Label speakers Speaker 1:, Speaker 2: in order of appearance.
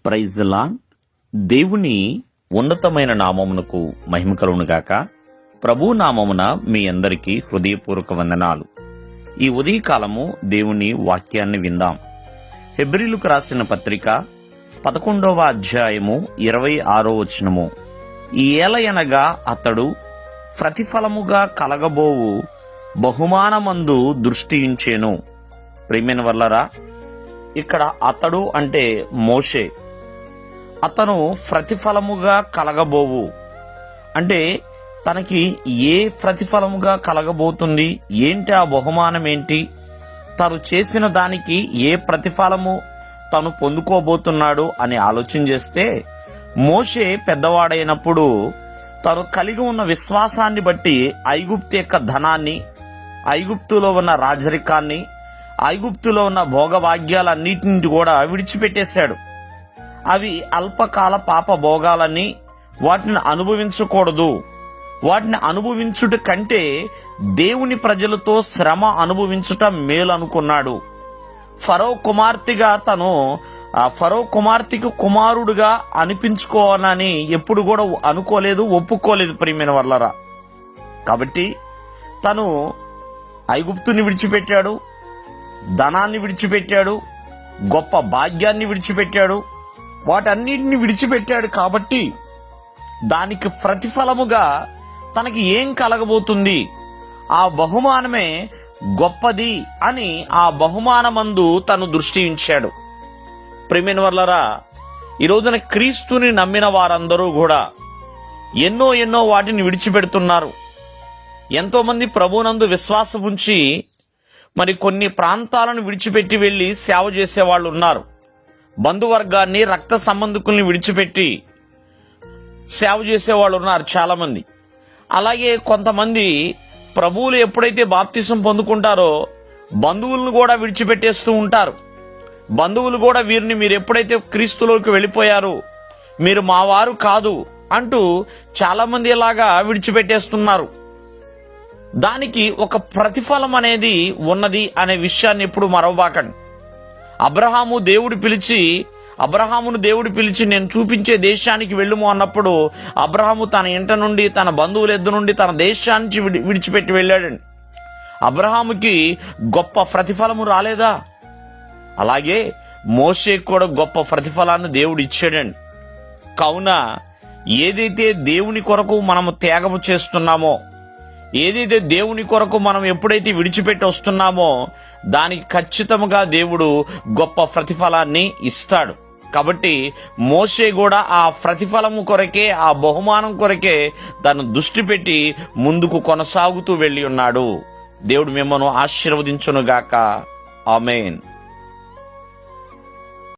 Speaker 1: Praise lord. దేవుని ఉన్నతమైన నామమునకు మహిమ కలుగునుగాక. ప్రభు నామమున మీ అందరికీ హృదయపూర్వక వందనాలు. ఈ ఉదయకాలము దేవుని వాక్యాన్ని విందాం. హెబ్రీలకు రాసిన పత్రిక 11వ అధ్యాయము 26వ వచనము. ఏలయనగా అతడు ప్రతిఫలముగా కలగబోవు బహుమానమందు దృష్టి ఉంచెను. ప్రియమైన వల్లరా, ఇక్కడ అతడు అంటే మోషే. అతను ప్రతిఫలముగా కలగబోవు అంటే తనకి ఏ ప్రతిఫలముగా కలగబోతుంది, ఏంటి ఆ బహుమానం ఏంటి, తను చేసిన దానికి ఏ ప్రతిఫలము తను పొందుకోబోతున్నాడు అని ఆలోచన చేస్తే, మోషే పెద్దవాడైనప్పుడు తను కలిగి ఉన్న విశ్వాసాన్ని బట్టి ఐగుప్తు యొక్క ధనాన్ని, ఐగుప్తులో ఉన్న రాజరికాన్ని, ఐగుప్తులో ఉన్న భోగభాగ్యాలన్నిటిని కూడా విడిచిపెట్టేశాడు. అవి అల్పకాల పాప భోగాలని, వాటిని అనుభవించకూడదు. వాటిని అనుభవించుట కంటే దేవుని ప్రజలతో శ్రమ అనుభవించుట మేలు అనుకున్నాడు. ఫరో కుమార్తెగా తను ఫరో కుమార్తెకు కుమారుడుగా అనిపించుకోవాలని ఎప్పుడు కూడా అనుకోలేదు, ఒప్పుకోలేదు ప్రియమైన వాళ్ళరా. కాబట్టి తను ఐగుప్తుని విడిచిపెట్టాడు, ధనాన్ని విడిచిపెట్టాడు, గొప్ప భాగ్యాన్ని విడిచిపెట్టాడు, వాటన్నిటిని విడిచిపెట్టాడు. కాబట్టి దానికి ప్రతిఫలముగా తనకి ఏం కలగబోతుంది, ఆ బహుమానమే గొప్పది అని ఆ బహుమానమందు తను దృష్టి ఉంచాడు. ప్రియమైన వర్లరా, ఈ రోజున క్రీస్తుని నమ్మిన వారందరూ కూడా ఎన్నో వాటిని విడిచిపెడుతున్నారు. ఎంతో మంది ప్రభువునందు విశ్వాసం ఉంచి మరి కొన్ని ప్రాంతాలను విడిచిపెట్టి వెళ్ళి సేవ చేసేవాళ్ళు ఉన్నారు. బంధువర్గాన్ని, రక్త సంబంధికుల్ని విడిచిపెట్టి సేవ చేసేవాళ్ళు ఉన్నారు చాలా మంది. అలాగే కొంతమంది ప్రభువులు ఎప్పుడైతే బాప్తిసం పొందుకుంటారో బంధువులను కూడా విడిచిపెట్టేస్తూ ఉంటారు. బంధువులు కూడా వీరిని మీరు ఎప్పుడైతే క్రీస్తులోకి వెళ్ళిపోయారు, మీరు మా వారు కాదు అంటూ చాలా మంది ఇలాగా విడిచిపెట్టేస్తున్నారు. దానికి ఒక ప్రతిఫలం అనేది ఉన్నది అనే విషయాన్ని ఎప్పుడు మరవబాకండి. అబ్రహామును దేవుడు పిలిచి నేను చూపించే దేశానికి వెళ్ళుము అన్నప్పుడు అబ్రహాము తన ఇంట నుండి, తన బంధువుల ఎద్దు నుండి, తన దేశానికి విడిచిపెట్టి వెళ్ళాడండి. అబ్రహాముకి గొప్ప ప్రతిఫలము రాలేదా? అలాగే మోషేకు కూడా గొప్ప ప్రతిఫలాన్ని దేవుడు ఇచ్చాడండి. కావున ఏదైతే దేవుని కొరకు మనము త్యాగము చేస్తున్నామో, ఏదైతే దేవుని కొరకు మనం ఎప్పుడైతే విడిచిపెట్టి వస్తున్నామో దానికి ఖచ్చితంగా దేవుడు గొప్ప ప్రతిఫలాన్ని ఇస్తాడు. కాబట్టి మోషే కూడా ఆ ప్రతిఫలము కొరకే, ఆ బహుమానం కొరకే తను దృష్టి పెట్టి ముందుకు కొనసాగుతూ వెళ్ళి ఉన్నాడు. దేవుడు మిమ్మల్ని ఆశీర్వదించునుగాక. ఆమేన్.